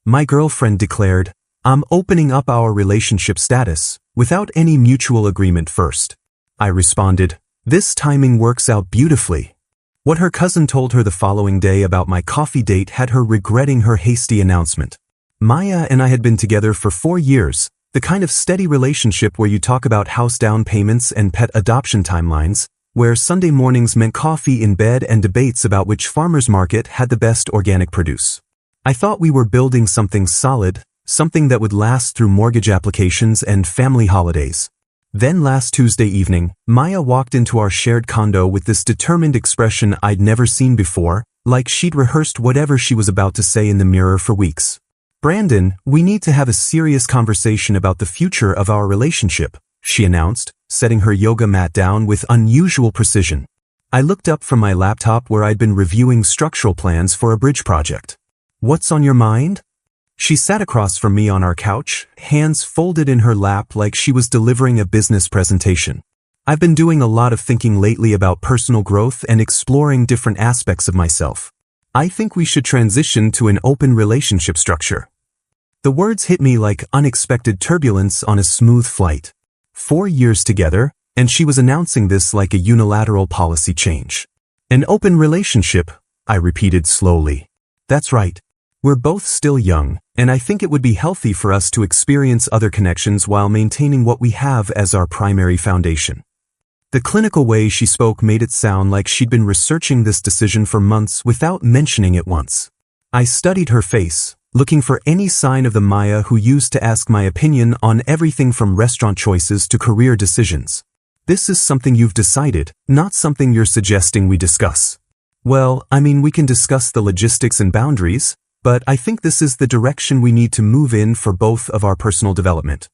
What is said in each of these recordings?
My girlfriend declared, "I'm opening up our relationship status, without any mutual agreement first." I responded, "This timing works out beautifully." What her cousin told her the following day about my coffee date had her regretting her hasty announcement. Maya and I had been together for 4 years, the kind of steady relationship where you talk about house down payments and pet adoption timelines, where Sunday mornings meant coffee in bed and debates about which farmer's market had the best organic produce. I thought we were building something solid, something that would last through mortgage applications and family holidays. Then last Tuesday evening, Maya walked into our shared condo with this determined expression I'd never seen before, like she'd rehearsed whatever she was about to say in the mirror for weeks. "Brandon, we need to have a serious conversation about the future of our relationship," she announced, setting her yoga mat down with unusual precision. I looked up from my laptop where I'd been reviewing structural plans for a bridge project. "What's on your mind?" She sat across from me on our couch, hands folded in her lap like she was delivering a business presentation. "I've been doing a lot of thinking lately about personal growth and exploring different aspects of myself. I think we should transition to an open relationship structure." The words hit me like unexpected turbulence on a smooth flight. 4 years together, and she was announcing this like a unilateral policy change. "An open relationship," I repeated slowly. "That's right. We're both still young, and I think it would be healthy for us to experience other connections while maintaining what we have as our primary foundation." The clinical way she spoke made it sound like she'd been researching this decision for months without mentioning it once. I studied her face, looking for any sign of the Maya who used to ask my opinion on everything from restaurant choices to career decisions. "This is something you've decided, not something you're suggesting we discuss." "Well, I mean, we can discuss the logistics and boundaries, but I think this is the direction we need to move in for both of our personal development."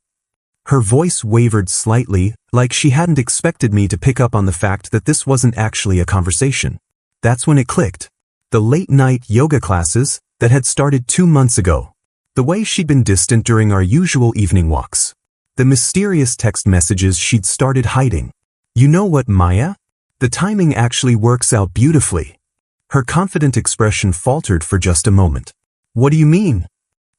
Her voice wavered slightly, like she hadn't expected me to pick up on the fact that this wasn't actually a conversation. That's when it clicked. The late-night yoga classes that had started 2 months ago. The way she'd been distant during our usual evening walks. The mysterious text messages she'd started hiding. "You know what, Maya? The timing actually works out beautifully." Her confident expression faltered for just a moment. "What do you mean?"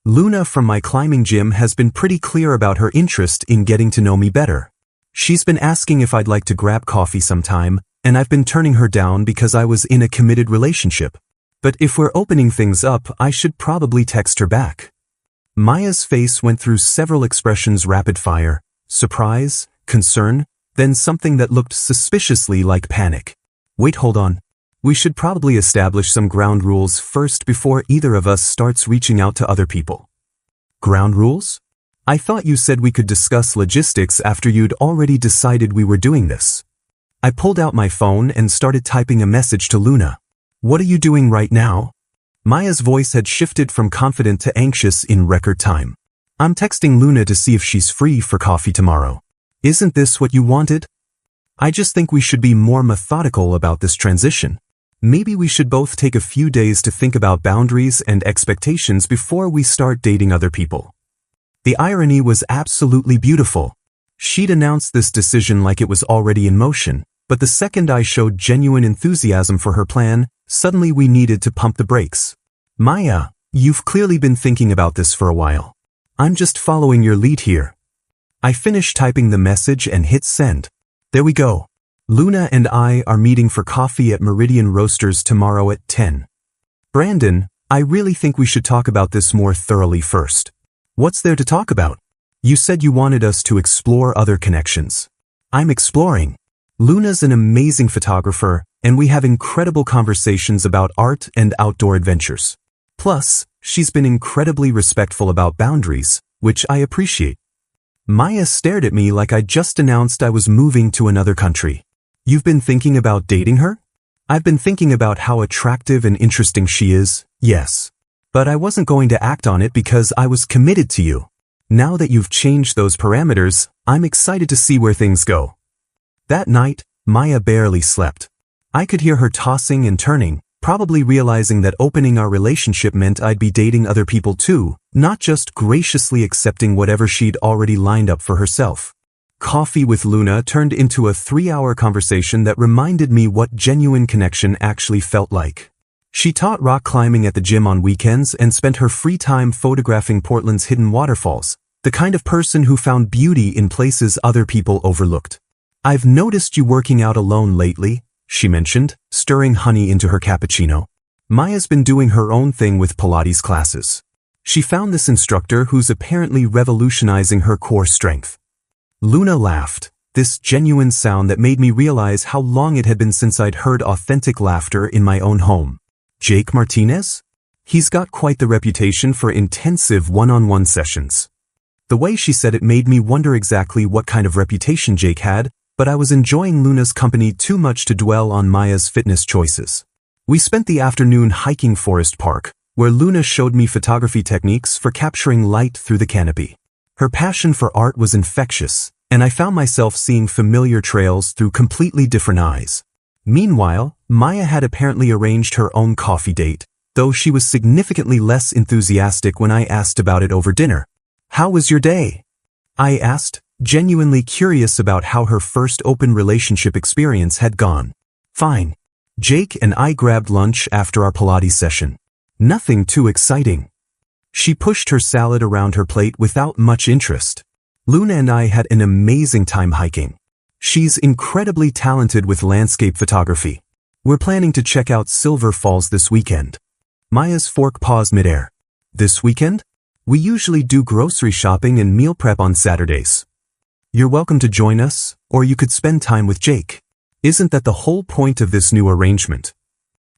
"Luna from my climbing gym has been pretty clear about her interest in getting to know me better. She's been asking if I'd like to grab coffee sometime, and I've been turning her down because I was in a committed relationship. But if we're opening things up, I should probably text her back." Maya's face went through several expressions rapid fire: surprise, concern, then something that looked suspiciously like panic. "Wait, hold on. We should probably establish some ground rules first before either of us starts reaching out to other people." "Ground rules? I thought you said we could discuss logistics after you'd already decided we were doing this." I pulled out my phone and started typing a message to Luna. "What are you doing right now?" Maya's voice had shifted from confident to anxious in record time. "I'm texting Luna to see if she's free for coffee tomorrow." "Isn't this what you wanted?" "I just think we should be more methodical about this transition. Maybe we should both take a few days to think about boundaries and expectations before we start dating other people." The irony was absolutely beautiful. She'd announced this decision like it was already in motion, but the second I showed genuine enthusiasm for her plan, suddenly we needed to pump the brakes. "Maya, you've clearly been thinking about this for a while. I'm just following your lead here." I finished typing the message and hit send. There we go. Luna and I are meeting for coffee at Meridian Roasters tomorrow at 10. "Brandon, I really think we should talk about this more thoroughly first." "What's there to talk about? You said you wanted us to explore other connections." "I'm exploring. Luna's an amazing photographer, and we have incredible conversations about art and outdoor adventures. Plus, she's been incredibly respectful about boundaries, which I appreciate." Maya stared at me like I'd just announced I was moving to another country. "You've been thinking about dating her?" "I've been thinking about how attractive and interesting she is, yes. But I wasn't going to act on it because I was committed to you. Now that you've changed those parameters, I'm excited to see where things go." That night, Maya barely slept. I could hear her tossing and turning, probably realizing that opening our relationship meant I'd be dating other people too, not just graciously accepting whatever she'd already lined up for herself. Coffee with Luna turned into a 3-hour conversation that reminded me what genuine connection actually felt like. She taught rock climbing at the gym on weekends and spent her free time photographing Portland's hidden waterfalls, the kind of person who found beauty in places other people overlooked. "I've noticed you working out alone lately," she mentioned, stirring honey into her cappuccino. Maya's been doing her own thing with Pilates classes. She found this instructor who's apparently revolutionizing her core strength. Luna laughed, this genuine sound that made me realize how long it had been since I'd heard authentic laughter in my own home. Jake Martinez? He's got quite the reputation for intensive one-on-one sessions. The way she said it made me wonder exactly what kind of reputation Jake had, but I was enjoying Luna's company too much to dwell on Maya's fitness choices. We spent the afternoon hiking Forest Park, where Luna showed me photography techniques for capturing light through the canopy. Her passion for art was infectious, and I found myself seeing familiar trails through completely different eyes. Meanwhile, Maya had apparently arranged her own coffee date, though she was significantly less enthusiastic when I asked about it over dinner. "How was your day?" I asked, genuinely curious about how her first open relationship experience had gone. "Fine." Jake and I grabbed lunch after our Pilates session. Nothing too exciting. She pushed her salad around her plate without much interest. Luna and I had an amazing time hiking. She's incredibly talented with landscape photography. We're planning to check out Silver Falls this weekend. Maya's fork paused midair. "This weekend? We usually do grocery shopping and meal prep on Saturdays. You're welcome to join us, or you could spend time with Jake. Isn't that the whole point of this new arrangement?"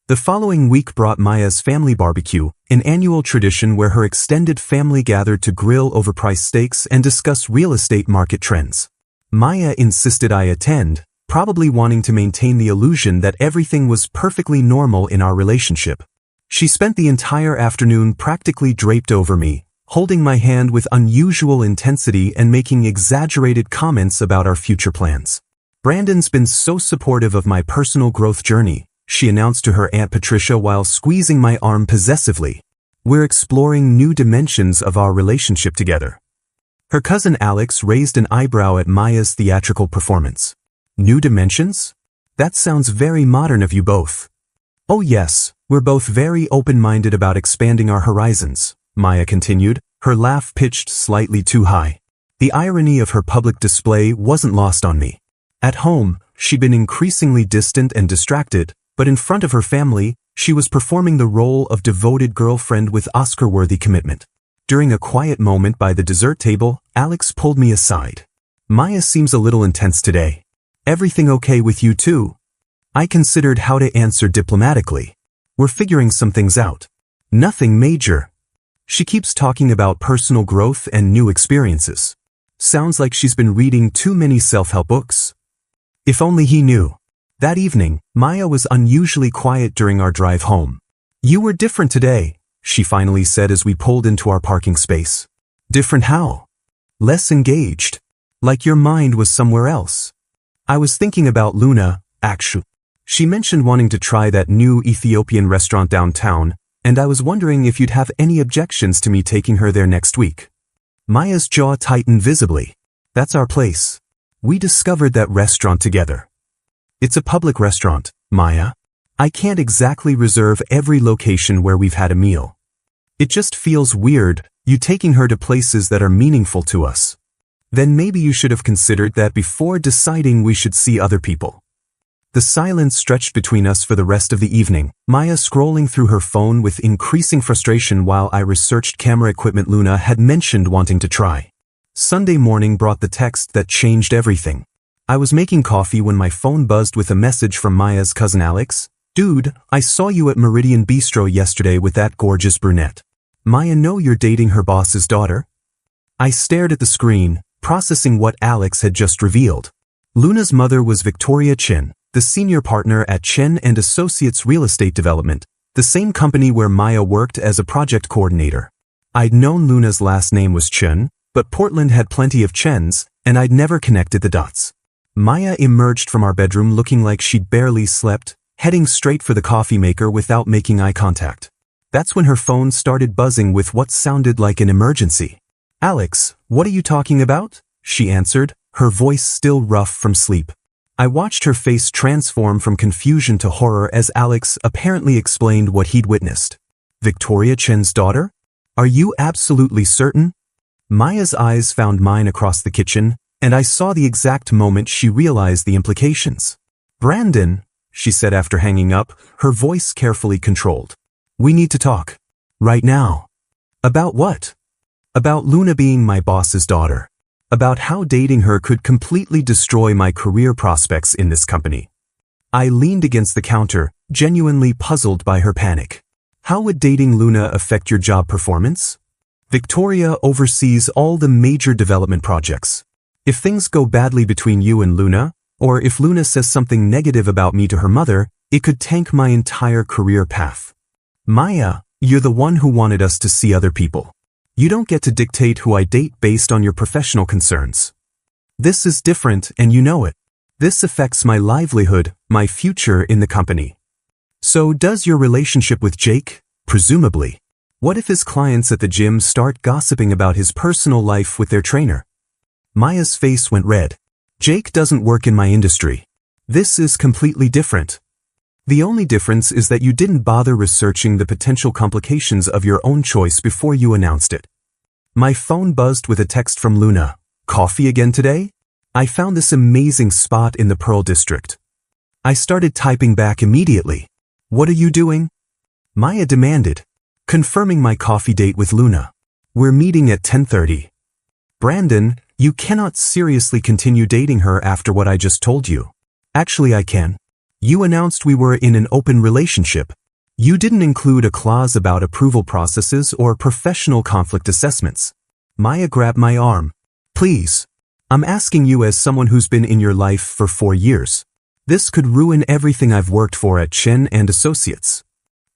The following week brought Maya's family barbecue, an annual tradition where her extended family gathered to grill overpriced steaks and discuss real estate market trends. Maya insisted I attend, probably wanting to maintain the illusion that everything was perfectly normal in our relationship. She spent the entire afternoon practically draped over me, holding my hand with unusual intensity and making exaggerated comments about our future plans. "Brandon's been so supportive of my personal growth journey," she announced to her Aunt Patricia while squeezing my arm possessively. "We're exploring new dimensions of our relationship together." Her cousin Alex raised an eyebrow at Maya's theatrical performance. "New dimensions? That sounds very modern of you both." "Oh yes, we're both very open-minded about expanding our horizons," Maya continued, her laugh pitched slightly too high. The irony of her public display wasn't lost on me. At home, she'd been increasingly distant and distracted, but in front of her family, she was performing the role of devoted girlfriend with Oscar-worthy commitment. During a quiet moment by the dessert table, Alex pulled me aside. "Maya seems a little intense today. Everything okay with you too?" I considered how to answer diplomatically. "We're figuring some things out. Nothing major. She keeps talking about personal growth and new experiences. Sounds like she's been reading too many self-help books." If only he knew. That evening, Maya was unusually quiet during our drive home. "You were different today," she finally said as we pulled into our parking space. "Different how?" "Less engaged. Like your mind was somewhere else." "I was thinking about Luna, actually. She mentioned wanting to try that new Ethiopian restaurant downtown, and I was wondering if you'd have any objections to me taking her there next week." Maya's jaw tightened visibly. "That's our place. We discovered that restaurant together." "It's a public restaurant, Maya. I can't exactly reserve every location where we've had a meal. It just feels weird, you taking her to places that are meaningful to us. Then maybe you should have considered that before deciding we should see other people." The silence stretched between us for the rest of the evening, Maya scrolling through her phone with increasing frustration while I researched camera equipment Luna had mentioned wanting to try. Sunday morning brought the text that changed everything. I was making coffee when my phone buzzed with a message from Maya's cousin Alex. "Dude, I saw you at Meridian Bistro yesterday with that gorgeous brunette. Maya know you're dating her boss's daughter?" I stared at the screen, processing what Alex had just revealed. Luna's mother was Victoria Chen, the senior partner at Chen & Associates Real Estate Development, the same company where Maya worked as a project coordinator. I'd known Luna's last name was Chen, but Portland had plenty of Chens, and I'd never connected the dots. Maya emerged from our bedroom looking like she'd barely slept, heading straight for the coffee maker without making eye contact. That's when her phone started buzzing with what sounded like an emergency. "Alex, what are you talking about?" she answered, her voice still rough from sleep. I watched her face transform from confusion to horror as Alex apparently explained what he'd witnessed. Victoria Chen's daughter? Are you absolutely certain? Maya's eyes found mine across the kitchen, and I saw the exact moment she realized the implications. Brandon, she said after hanging up, her voice carefully controlled. We need to talk. Right now. About what? About Luna being my boss's daughter. About how dating her could completely destroy my career prospects in this company. I leaned against the counter, genuinely puzzled by her panic. How would dating Luna affect your job performance? Victoria oversees all the major development projects. If things go badly between you and Luna, or if Luna says something negative about me to her mother, it could tank my entire career path. Maya, you're the one who wanted us to see other people. You don't get to dictate who I date based on your professional concerns. This is different and you know it. This affects my livelihood, my future in the company. So does your relationship with Jake? Presumably. What if his clients at the gym start gossiping about his personal life with their trainer? Maya's face went red. Jake doesn't work in my industry. This is completely different. The only difference is that you didn't bother researching the potential complications of your own choice before you announced it. My phone buzzed with a text from Luna. Coffee again today? I found this amazing spot in the Pearl District. I started typing back immediately. What are you doing? Maya demanded. Confirming my coffee date with Luna. We're meeting at 10:30. Brandon, you cannot seriously continue dating her after what I just told you. Actually, I can. You announced we were in an open relationship. You didn't include a clause about approval processes or professional conflict assessments. Maya grabbed my arm. Please. I'm asking you as someone who's been in your life for 4 years. This could ruin everything I've worked for at Chen and Associates.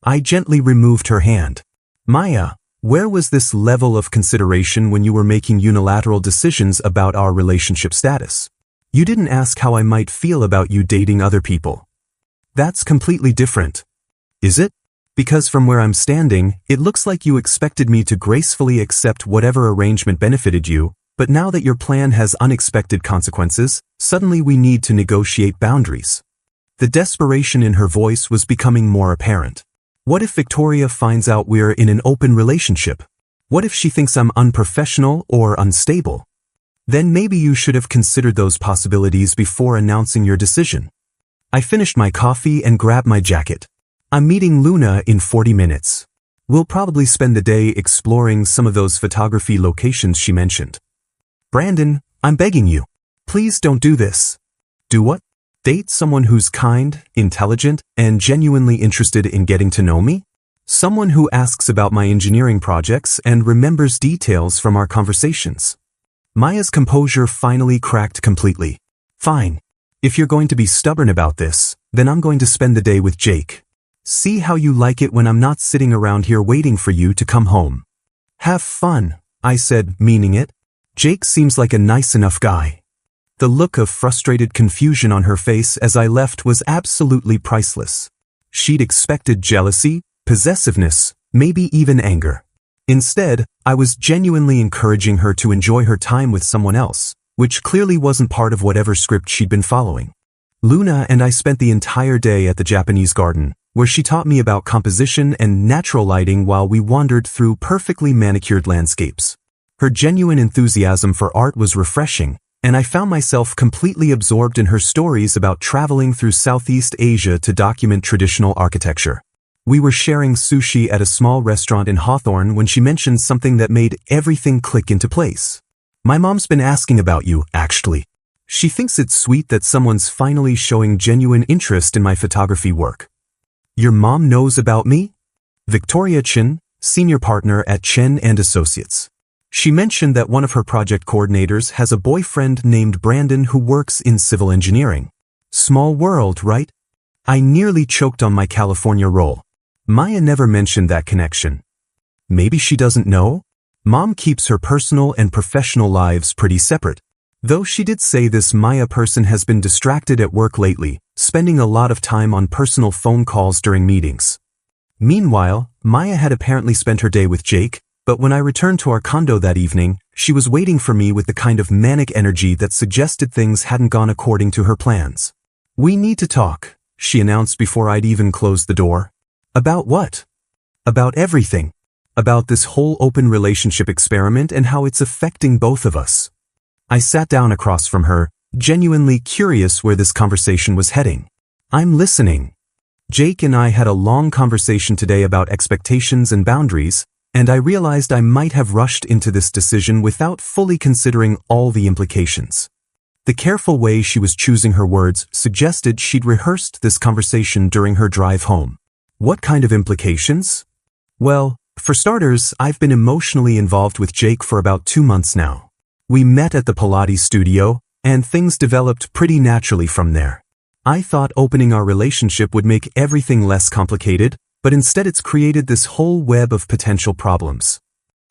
I gently removed her hand. Maya, where was this level of consideration when you were making unilateral decisions about our relationship status? You didn't ask how I might feel about you dating other people. That's completely different. Is it? Because from where I'm standing, it looks like you expected me to gracefully accept whatever arrangement benefited you, but now that your plan has unexpected consequences, suddenly we need to negotiate boundaries. The desperation in her voice was becoming more apparent. What if Victoria finds out we're in an open relationship? What if she thinks I'm unprofessional or unstable? Then maybe you should have considered those possibilities before announcing your decision. I finished my coffee and grabbed my jacket. I'm meeting Luna in 40 minutes. We'll probably spend the day exploring some of those photography locations she mentioned. Brandon, I'm begging you. Please don't do this. Do what? Date someone who's kind, intelligent, and genuinely interested in getting to know me? Someone who asks about my engineering projects and remembers details from our conversations. Maya's composure finally cracked completely. Fine. If you're going to be stubborn about this, then I'm going to spend the day with Jake. See how you like it when I'm not sitting around here waiting for you to come home. Have fun, I said, meaning it. Jake seems like a nice enough guy. The look of frustrated confusion on her face as I left was absolutely priceless. She'd expected jealousy, possessiveness, maybe even anger. Instead, I was genuinely encouraging her to enjoy her time with someone else, which clearly wasn't part of whatever script she'd been following. Luna and I spent the entire day at the Japanese garden, where she taught me about composition and natural lighting while we wandered through perfectly manicured landscapes. Her genuine enthusiasm for art was refreshing, and I found myself completely absorbed in her stories about traveling through Southeast Asia to document traditional architecture. We were sharing sushi at a small restaurant in Hawthorne when she mentioned something that made everything click into place. My mom's been asking about you, actually. She thinks it's sweet that someone's finally showing genuine interest in my photography work. Your mom knows about me? Victoria Chen, senior partner at Chen and Associates. She mentioned that one of her project coordinators has a boyfriend named Brandon who works in civil engineering. Small world, right? I nearly choked on my California roll. Maya never mentioned that connection. Maybe she doesn't know? Mom keeps her personal and professional lives pretty separate. Though she did say this Maya person has been distracted at work lately, spending a lot of time on personal phone calls during meetings. Meanwhile, Maya had apparently spent her day with Jake, But when I returned to our condo that evening, she was waiting for me with the kind of manic energy that suggested things hadn't gone according to her plans. "We need to talk," she announced before I'd even closed the door. "About what?" "About everything. About this whole open relationship experiment and how it's affecting both of us." I sat down across from her, genuinely curious where this conversation was heading. "I'm listening." Jake and I had a long conversation today about expectations and boundaries, and I realized I might have rushed into this decision without fully considering all the implications. The careful way she was choosing her words suggested she'd rehearsed this conversation during her drive home. What kind of implications? Well, for starters, I've been emotionally involved with Jake for about 2 months now. We met at the Pilates studio, and things developed pretty naturally from there. I thought opening our relationship would make everything less complicated, but instead it's created this whole web of potential problems.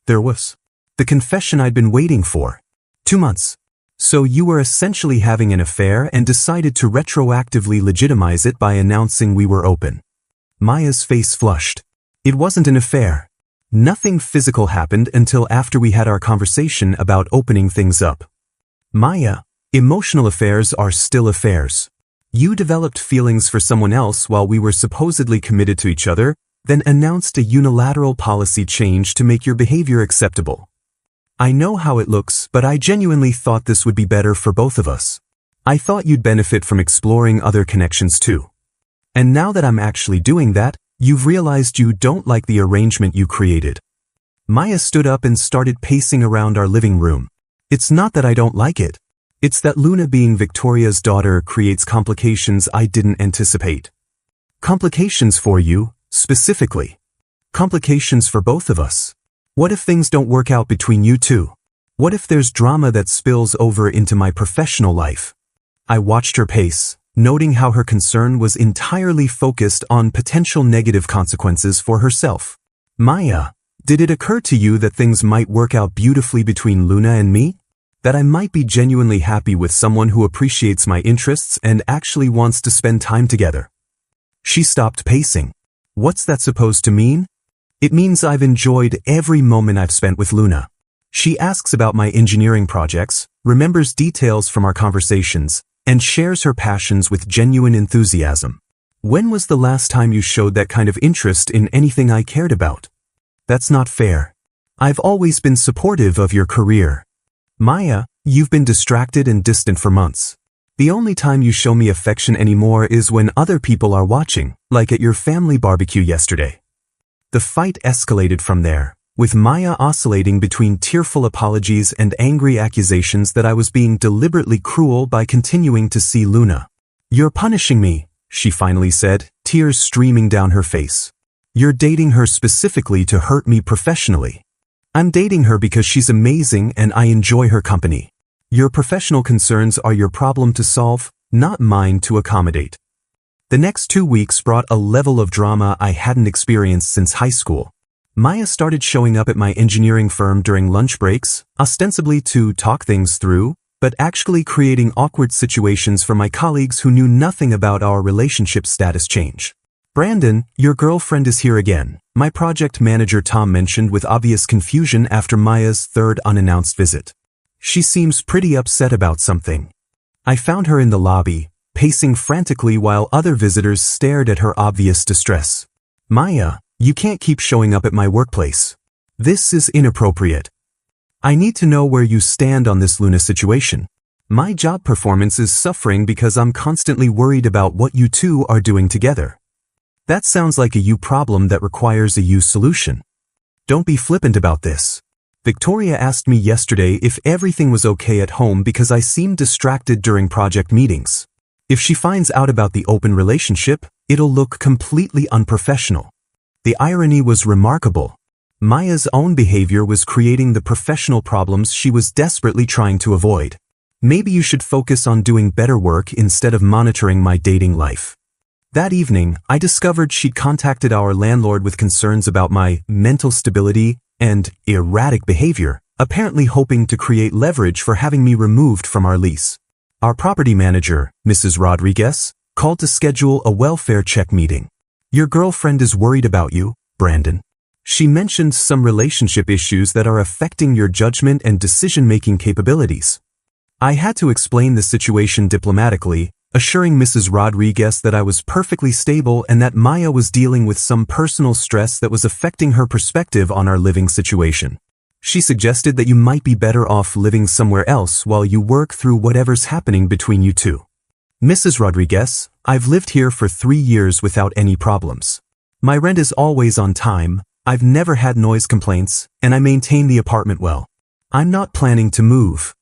There was the confession I'd been waiting for. 2 months. So you were essentially having an affair and decided to retroactively legitimize it by announcing we were open. Maya's face flushed. It wasn't an affair. Nothing physical happened until after we had our conversation about opening things up. Maya, emotional affairs are still affairs. You developed feelings for someone else while we were supposedly committed to each other, then announced a unilateral policy change to make your behavior acceptable. I know how it looks, but I genuinely thought this would be better for both of us. I thought you'd benefit from exploring other connections too. And now that I'm actually doing that, you've realized you don't like the arrangement you created. Maya stood up and started pacing around our living room. It's not that I don't like it. It's that Luna being Victoria's daughter creates complications I didn't anticipate. Complications for you, specifically. Complications for both of us. What if things don't work out between you two? What if there's drama that spills over into my professional life? I watched her pace, noting how her concern was entirely focused on potential negative consequences for herself. Maya, did it occur to you that things might work out beautifully between Luna and me? That I might be genuinely happy with someone who appreciates my interests and actually wants to spend time together? She stopped pacing. What's that supposed to mean? It means I've enjoyed every moment I've spent with Luna. She asks about my engineering projects, remembers details from our conversations, and shares her passions with genuine enthusiasm. When was the last time you showed that kind of interest in anything I cared about? That's not fair. I've always been supportive of your career. Maya, you've been distracted and distant for months. The only time you show me affection anymore is when other people are watching, like at your family barbecue yesterday. The fight escalated from there, with Maya oscillating between tearful apologies and angry accusations that I was being deliberately cruel by continuing to see Luna. "You're punishing me," she finally said, tears streaming down her face. "You're dating her specifically to hurt me professionally. I'm dating her because she's amazing and I enjoy her company. Your professional concerns are your problem to solve, not mine to accommodate." The next 2 weeks brought a level of drama I hadn't experienced since high school. Maya started showing up at my engineering firm during lunch breaks, ostensibly to talk things through, but actually creating awkward situations for my colleagues who knew nothing about our relationship status change. "Brandon, your girlfriend is here again," my project manager Tom mentioned with obvious confusion after Maya's third unannounced visit. "She seems pretty upset about something." I found her in the lobby, pacing frantically while other visitors stared at her obvious distress. "Maya, you can't keep showing up at my workplace. This is inappropriate. I need to know where you stand on this Luna situation. My job performance is suffering because I'm constantly worried about what you two are doing together." That sounds like a you problem that requires a you solution. Don't be flippant about this. Victoria asked me yesterday if everything was okay at home because I seemed distracted during project meetings. If she finds out about the open relationship, it'll look completely unprofessional. The irony was remarkable. Maya's own behavior was creating the professional problems she was desperately trying to avoid. Maybe you should focus on doing better work instead of monitoring my dating life. That evening, I discovered she'd contacted our landlord with concerns about my mental stability and erratic behavior, apparently hoping to create leverage for having me removed from our lease. Our property manager, Mrs. Rodriguez, called to schedule a welfare check meeting. "Your girlfriend is worried about you, Brandon. She mentioned some relationship issues that are affecting your judgment and decision-making capabilities. I had to explain the situation diplomatically, assuring Mrs. Rodriguez that I was perfectly stable and that Maya was dealing with some personal stress that was affecting her perspective on our living situation. She suggested that you might be better off living somewhere else while you work through whatever's happening between you two. Mrs. Rodriguez, I've lived here for 3 years without any problems. My rent is always on time, I've never had noise complaints, and I maintain the apartment well. I'm not planning to move.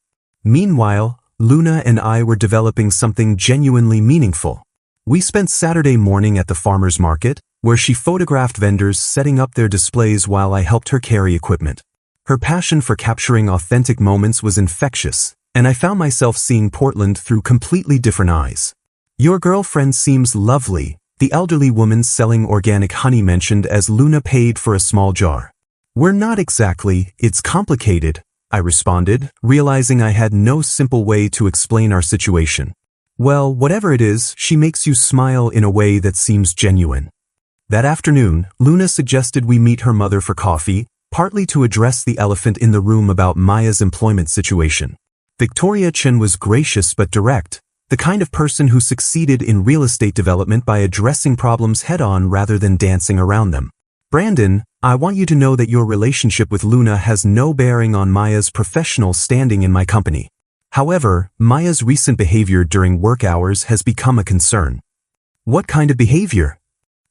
Meanwhile, Luna and I were developing something genuinely meaningful. We spent Saturday morning at the farmer's market, where she photographed vendors setting up their displays while I helped her carry equipment. Her passion for capturing authentic moments was infectious, and I found myself seeing Portland through completely different eyes. Your girlfriend seems lovely, the elderly woman selling organic honey mentioned as Luna paid for a small jar. We're not exactly, it's complicated, I responded, realizing I had no simple way to explain our situation. Well, whatever it is, she makes you smile in a way that seems genuine. That afternoon, Luna suggested we meet her mother for coffee, partly to address the elephant in the room about Maya's employment situation. Victoria Chen was gracious but direct, the kind of person who succeeded in real estate development by addressing problems head-on rather than dancing around them. Brandon, I want you to know that your relationship with Luna has no bearing on Maya's professional standing in my company. However, Maya's recent behavior during work hours has become a concern. What kind of behavior?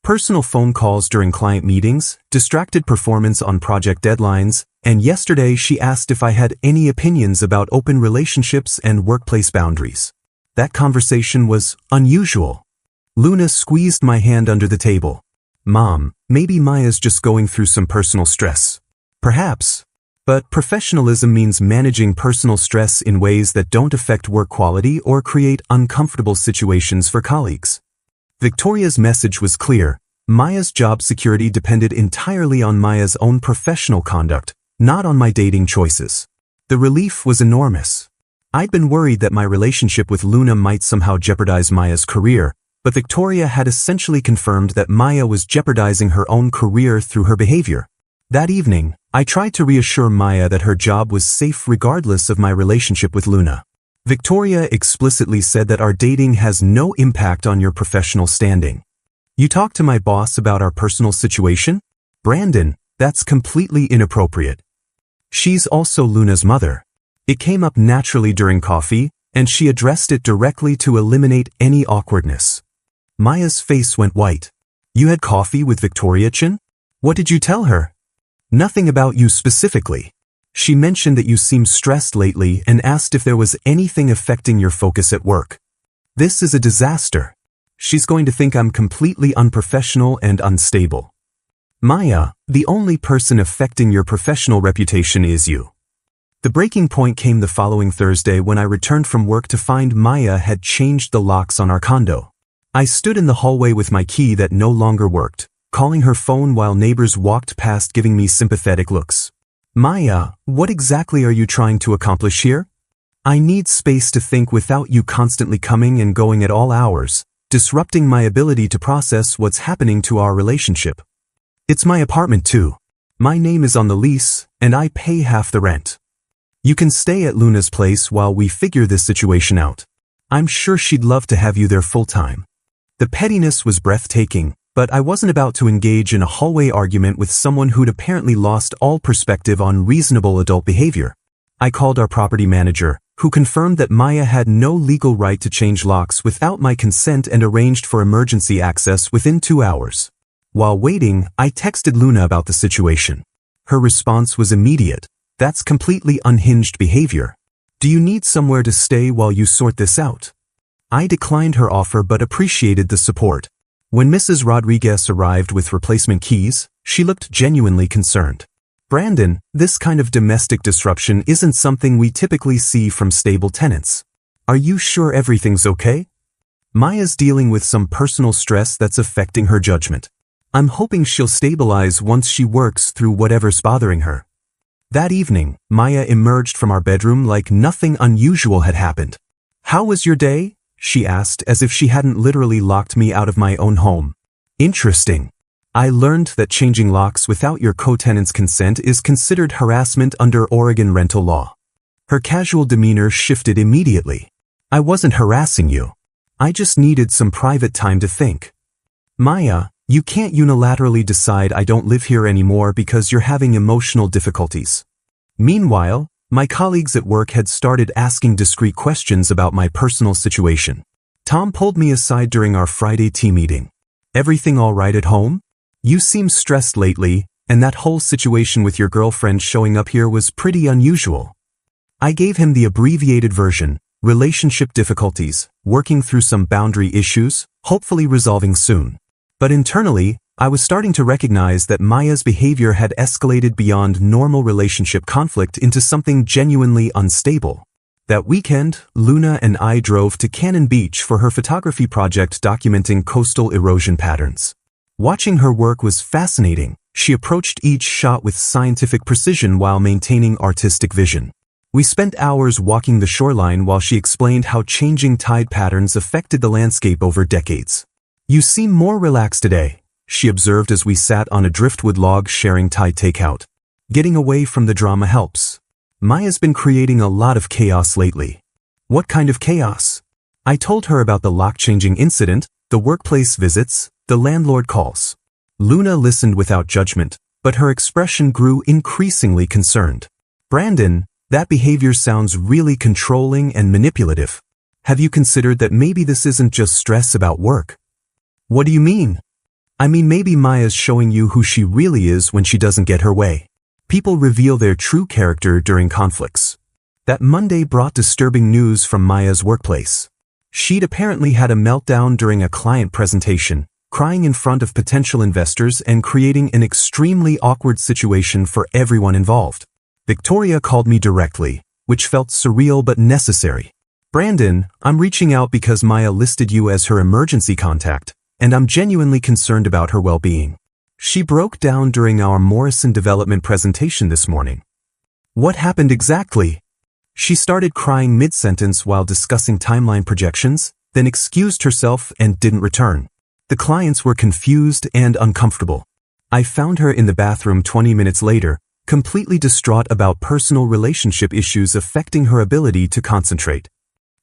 Personal phone calls during client meetings, distracted performance on project deadlines, and yesterday she asked if I had any opinions about open relationships and workplace boundaries. That conversation was unusual. Luna squeezed my hand under the table. Mom, maybe Maya's just going through some personal stress. Perhaps. But professionalism means managing personal stress in ways that don't affect work quality or create uncomfortable situations for colleagues. Victoria's message was clear. Maya's job security depended entirely on Maya's own professional conduct, not on my dating choices. The relief was enormous. I'd been worried that my relationship with Luna might somehow jeopardize Maya's career, but Victoria had essentially confirmed that Maya was jeopardizing her own career through her behavior. That evening, I tried to reassure Maya that her job was safe regardless of my relationship with Luna. Victoria explicitly said that our dating has no impact on your professional standing. You talked to my boss about our personal situation? Brandon, that's completely inappropriate. She's also Luna's mother. It came up naturally during coffee, and she addressed it directly to eliminate any awkwardness. Maya's face went white. You had coffee with Victoria Chen? What did you tell her? Nothing about you specifically. She mentioned that you seem stressed lately and asked if there was anything affecting your focus at work. This is a disaster. She's going to think I'm completely unprofessional and unstable. Maya, the only person affecting your professional reputation is you. The breaking point came the following Thursday when I returned from work to find Maya had changed the locks on our condo. I stood in the hallway with my key that no longer worked, calling her phone while neighbors walked past giving me sympathetic looks. Maya, what exactly are you trying to accomplish here? I need space to think without you constantly coming and going at all hours, disrupting my ability to process what's happening to our relationship. It's my apartment too. My name is on the lease, and I pay half the rent. You can stay at Luna's place while we figure this situation out. I'm sure she'd love to have you there full-time. The pettiness was breathtaking, but I wasn't about to engage in a hallway argument with someone who'd apparently lost all perspective on reasonable adult behavior. I called our property manager, who confirmed that Maya had no legal right to change locks without my consent and arranged for emergency access within 2 hours. While waiting, I texted Luna about the situation. Her response was immediate. That's completely unhinged behavior. Do you need somewhere to stay while you sort this out? I declined her offer but appreciated the support. When Mrs. Rodriguez arrived with replacement keys, she looked genuinely concerned. Brandon, this kind of domestic disruption isn't something we typically see from stable tenants. Are you sure everything's okay? Maya's dealing with some personal stress that's affecting her judgment. I'm hoping she'll stabilize once she works through whatever's bothering her. That evening, Maya emerged from our bedroom like nothing unusual had happened. How was your day? She asked as if she hadn't literally locked me out of my own home. Interesting. I learned that changing locks without your co-tenant's consent is considered harassment under Oregon rental law. Her casual demeanor shifted immediately. I wasn't harassing you. I just needed some private time to think. Maya, you can't unilaterally decide I don't live here anymore because you're having emotional difficulties. Meanwhile, my colleagues at work had started asking discreet questions about my personal situation. Tom pulled me aside during our Friday tea meeting. Everything all right at home? You seem stressed lately, and that whole situation with your girlfriend showing up here was pretty unusual. I gave him the abbreviated version: relationship difficulties, working through some boundary issues, hopefully resolving soon. But internally, I was starting to recognize that Maya's behavior had escalated beyond normal relationship conflict into something genuinely unstable. That weekend, Luna and I drove to Cannon Beach for her photography project documenting coastal erosion patterns. Watching her work was fascinating. She approached each shot with scientific precision while maintaining artistic vision. We spent hours walking the shoreline while she explained how changing tide patterns affected the landscape over decades. You seem more relaxed today, she observed as we sat on a driftwood log sharing Thai takeout. Getting away from the drama helps. Maya's been creating a lot of chaos lately. What kind of chaos? I told her about the lock-changing incident, the workplace visits, the landlord calls. Luna listened without judgment, but her expression grew increasingly concerned. Brandon, that behavior sounds really controlling and manipulative. Have you considered that maybe this isn't just stress about work? What do you mean? I mean, maybe Maya's showing you who she really is when she doesn't get her way. People reveal their true character during conflicts. That Monday brought disturbing news from Maya's workplace. She'd apparently had a meltdown during a client presentation, crying in front of potential investors and creating an extremely awkward situation for everyone involved. Victoria called me directly, which felt surreal but necessary. Brandon, I'm reaching out because Maya listed you as her emergency contact, and I'm genuinely concerned about her well-being. She broke down during our Morrison development presentation this morning. What happened exactly? She started crying mid-sentence while discussing timeline projections, then excused herself and didn't return. The clients were confused and uncomfortable. I found her in the bathroom 20 minutes later, completely distraught about personal relationship issues affecting her ability to concentrate.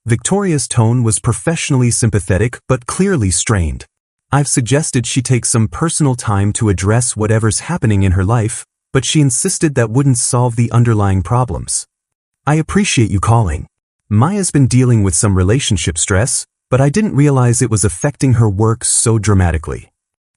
Victoria's tone was professionally sympathetic but clearly strained. I've suggested she take some personal time to address whatever's happening in her life, but she insisted that wouldn't solve the underlying problems. I appreciate you calling. Maya's been dealing with some relationship stress, but I didn't realize it was affecting her work so dramatically.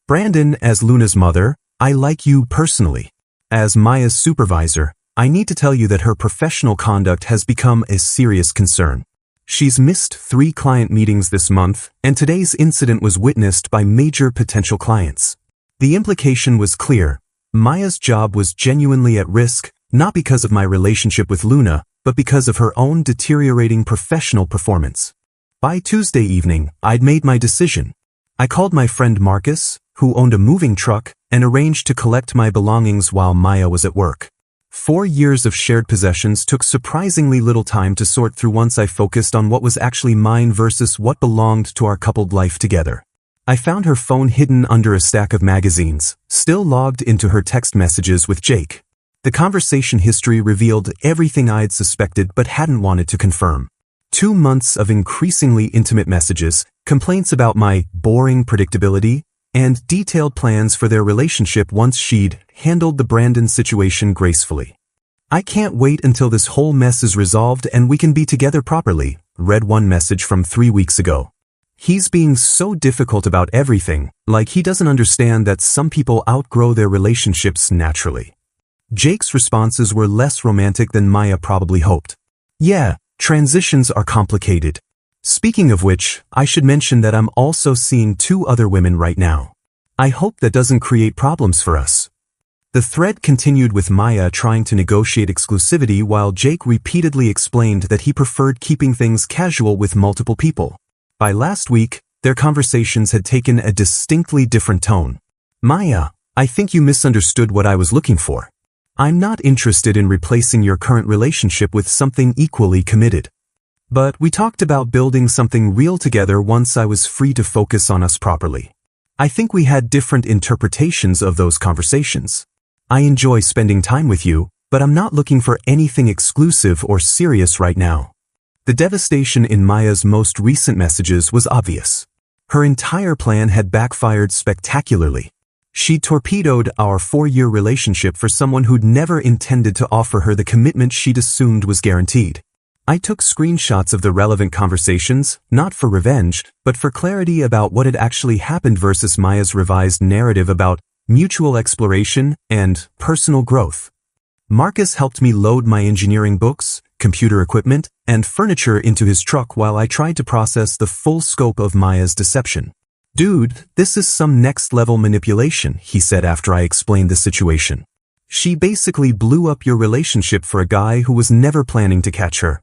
Brandon, as Luna's mother, I like you personally. As Maya's supervisor, I need to tell you that her professional conduct has become a serious concern. She's missed 3 client meetings this month, and today's incident was witnessed by major potential clients. The implication was clear. Maya's job was genuinely at risk, not because of my relationship with Luna, but because of her own deteriorating professional performance. By Tuesday evening, I'd made my decision. I called my friend Marcus, who owned a moving truck, and arranged to collect my belongings while Maya was at work. 4 years of shared possessions took surprisingly little time to sort through once I focused on what was actually mine versus what belonged to our coupled life together. I found her phone hidden under a stack of magazines, still logged into her text messages with Jake. The conversation history revealed everything I'd suspected but hadn't wanted to confirm. 2 months of increasingly intimate messages, complaints about my boring predictability, and detailed plans for their relationship once she'd handled the Brandon situation gracefully. I can't wait until this whole mess is resolved and we can be together properly, read one message from 3 weeks ago. He's being so difficult about everything, like he doesn't understand that some people outgrow their relationships naturally. Jake's responses were less romantic than Maya probably hoped. Yeah, transitions are complicated. Speaking of which, I should mention that I'm also seeing 2 other women right now. I hope that doesn't create problems for us. The thread continued with Maya trying to negotiate exclusivity while Jake repeatedly explained that he preferred keeping things casual with multiple people. By last week, their conversations had taken a distinctly different tone. Maya, I think you misunderstood what I was looking for. I'm not interested in replacing your current relationship with something equally committed. But we talked about building something real together once I was free to focus on us properly. I think we had different interpretations of those conversations. I enjoy spending time with you, but I'm not looking for anything exclusive or serious right now. The devastation in Maya's most recent messages was obvious. Her entire plan had backfired spectacularly. She torpedoed our 4-year relationship for someone who'd never intended to offer her the commitment she'd assumed was guaranteed. I took screenshots of the relevant conversations, not for revenge, but for clarity about what had actually happened versus Maya's revised narrative about mutual exploration and personal growth. Marcus helped me load my engineering books, computer equipment, and furniture into his truck while I tried to process the full scope of Maya's deception. "Dude, this is some next-level manipulation," he said after I explained the situation. "She basically blew up your relationship for a guy who was never planning to catch her."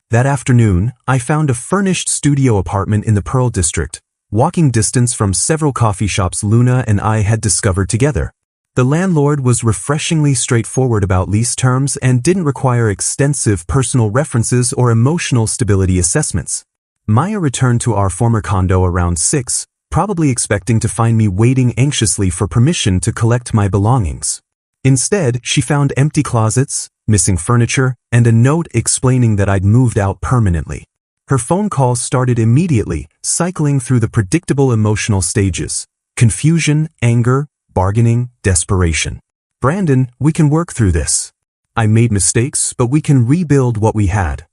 That afternoon, I found a furnished studio apartment in the Pearl District, walking distance from several coffee shops Luna and I had discovered together. The landlord was refreshingly straightforward about lease terms and didn't require extensive personal references or emotional stability assessments. Maya returned to our former condo around 6, probably expecting to find me waiting anxiously for permission to collect my belongings. Instead, she found empty closets, missing furniture, and a note explaining that I'd moved out permanently. Her phone calls started immediately, cycling through the predictable emotional stages: confusion, anger, bargaining, desperation. "Brandon, we can work through this. I made mistakes, but we can rebuild what we had."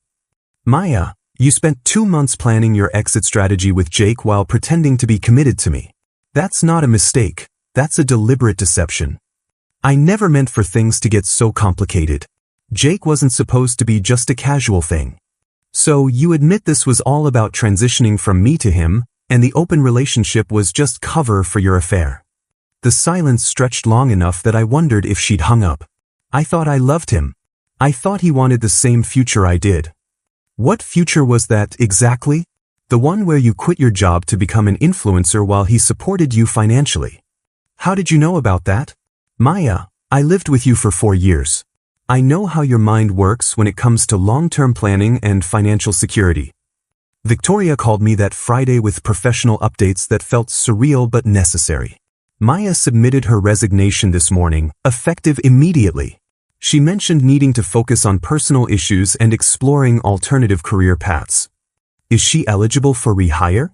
"Maya, you spent 2 months planning your exit strategy with Jake while pretending to be committed to me. That's not a mistake, that's a deliberate deception. I never meant for things to get so complicated. Jake wasn't supposed to be just a casual thing. So you admit this was all about transitioning from me to him, and the open relationship was just cover for your affair." The silence stretched long enough that I wondered if she'd hung up. I thought I loved him. I thought he wanted the same future I did. What future was that exactly? The one where you quit your job to become an influencer while he supported you financially. How did you know about that? "Maya, I lived with you for 4 years. I know how your mind works when it comes to long-term planning and financial security." Victoria called me that Friday with professional updates that felt surreal but necessary. Maya submitted her resignation this morning, effective immediately. She mentioned needing to focus on personal issues and exploring alternative career paths. Is she eligible for rehire?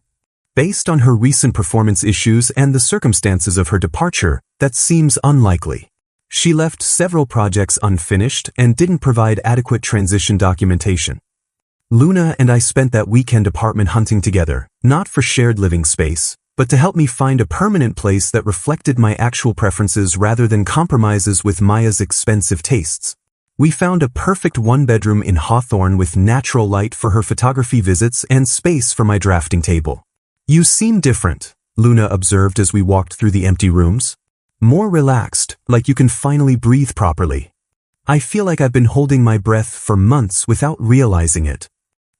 Based on her recent performance issues and the circumstances of her departure, that seems unlikely. She left several projects unfinished and didn't provide adequate transition documentation. Luna and I spent that weekend apartment hunting together, not for shared living space, but to help me find a permanent place that reflected my actual preferences rather than compromises with Maya's expensive tastes. We found a perfect 1-bedroom in Hawthorne with natural light for her photography visits and space for my drafting table. "You seem different," Luna observed as we walked through the empty rooms. "More relaxed, like you can finally breathe properly." I feel like I've been holding my breath for months without realizing it.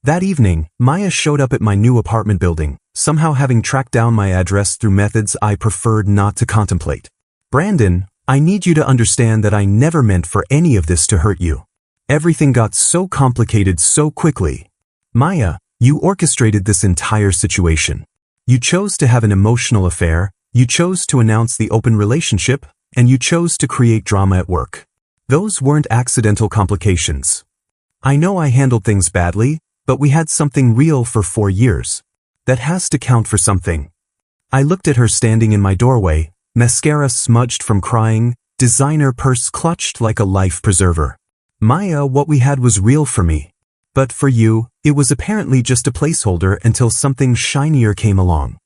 That evening, Maya showed up at my new apartment building, somehow having tracked down my address through methods I preferred not to contemplate. "Brandon, I need you to understand that I never meant for any of this to hurt you. Everything got so complicated so quickly. Maya, you orchestrated this entire situation. You chose to have an emotional affair, you chose to announce the open relationship, and you chose to create drama at work. Those weren't accidental complications. I know I handled things badly, but we had something real for 4 years. That has to count for something." I looked at her standing in my doorway, mascara smudged from crying, designer purse clutched like a life preserver. "Maya, what we had was real for me. But for you, it was apparently just a placeholder until something shinier came along."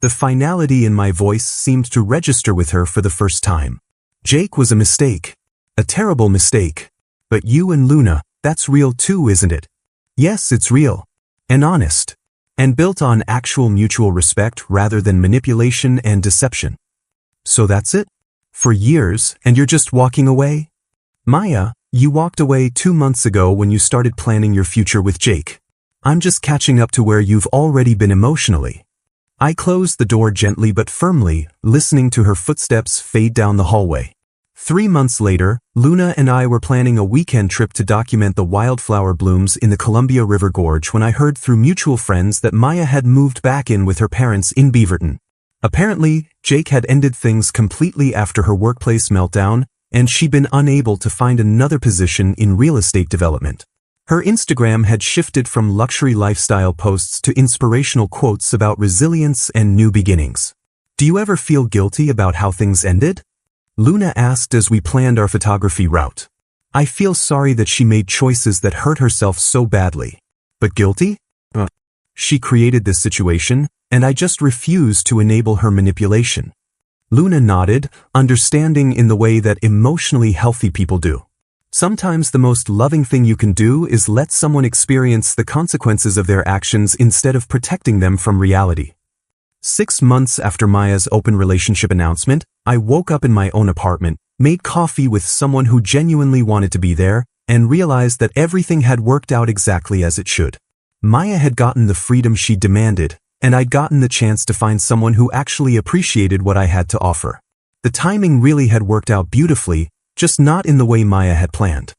The finality in my voice seemed to register with her for the first time. "Jake was a mistake. A terrible mistake. But you and Luna, that's real too, isn't it?" "Yes, it's real. And honest. And built on actual mutual respect rather than manipulation and deception." "So that's it? For years, and you're just walking away?" "Maya, you walked away 2 months ago when you started planning your future with Jake. I'm just catching up to where you've already been emotionally." I closed the door gently but firmly, listening to her footsteps fade down the hallway. 3 months later, Luna and I were planning a weekend trip to document the wildflower blooms in the Columbia River Gorge when I heard through mutual friends that Maya had moved back in with her parents in Beaverton. Apparently, Jake had ended things completely after her workplace meltdown, and she'd been unable to find another position in real estate development. Her Instagram had shifted from luxury lifestyle posts to inspirational quotes about resilience and new beginnings. Do you ever feel guilty about how things ended? Luna asked as we planned our photography route. I feel sorry that she made choices that hurt herself so badly. But guilty? She created this situation, and I just refuse to enable her manipulation. Luna nodded, understanding in the way that emotionally healthy people do. Sometimes the most loving thing you can do is let someone experience the consequences of their actions instead of protecting them from reality. 6 months after Maya's open relationship announcement, I woke up in my own apartment, made coffee with someone who genuinely wanted to be there, and realized that everything had worked out exactly as it should. Maya had gotten the freedom she demanded, and I'd gotten the chance to find someone who actually appreciated what I had to offer. The timing really had worked out beautifully, just not in the way Maya had planned.